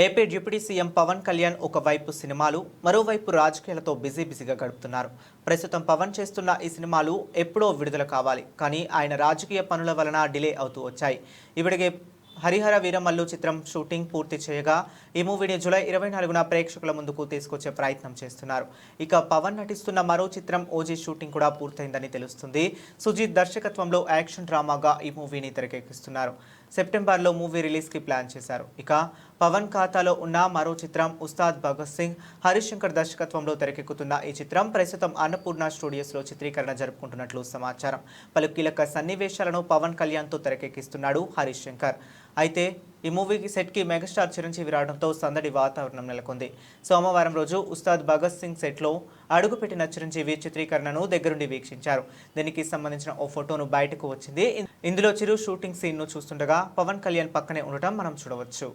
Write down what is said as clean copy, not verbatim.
AP deputy CM Pawan Kalyan ఒకవైపు సినిమాలు, మరోవైపు రాజకీయాలతో బిజీగా గడుపుతున్నారు. ప్రస్తుతం పవన్ చేస్తున్న ఈ సినిమాలు ఎప్పుడో విడుదల కావాలి, కానీ ఆయన రాజకీయ పనుల వలన డిలే అవుతూ వచ్చాయి. ఇవిడిగే హరిహర వీరమల్లు చిత్రం షూటింగ్ పూర్తి చేయగా ఈ మూవీని జూలై 24న ప్రేక్షకుల ముందుకు తీసుకొచ్చే ప్రయత్నం చేస్తున్నారు. ఇక పవన్ నటిస్తున్న మరో చిత్రం ఓజీ షూటింగ్ కూడా పూర్తయిందని తెలుస్తుంది. సుజిత్ దర్శకత్వంలో యాక్షన్ డ్రామాగా ఈ మూవీని తెరకెక్కిస్తున్నారు. సెప్టెంబర్లో మూవీ రిలీజ్కి ప్లాన్ చేశారు. ఇక పవన్ ఖాతాలో ఉన్న మరో చిత్రం ఉస్తాద్ భగత్ సింగ్ హరీష్ శంకర్ దర్శకత్వంలో తెరకెక్కుతున్న ఈ చిత్రం ప్రస్తుతం అన్నపూర్ణ స్టూడియోస్లో చిత్రీకరణ జరుపుకుంటున్నట్లు సమాచారం. పలు కీలక సన్నివేశాలను పవన్ కళ్యాణ్తో తెరకెక్కిస్తున్నాడు హరీష్ శంకర్. అయితే ఈ మూవీకి సెట్కి మెగాస్టార్ చిరంజీవి రావడంతో సందడి వాతావరణం నెలకొంది. సోమవారం రోజు ఉస్తాద్ భగత్ సింగ్ సెట్లో అడుగుపెట్టిన చిరంజీవి చిత్రీకరణను దగ్గరుండి వీక్షించారు. దీనికి సంబంధించిన ఓ ఫోటోను బయటకు వచ్చింది. ఇందులో చిరు షూటింగ్ సీన్ను చూస్తుండగా పవన్ కళ్యాణ్ పక్కనే ఉండటం మనం చూడవచ్చు.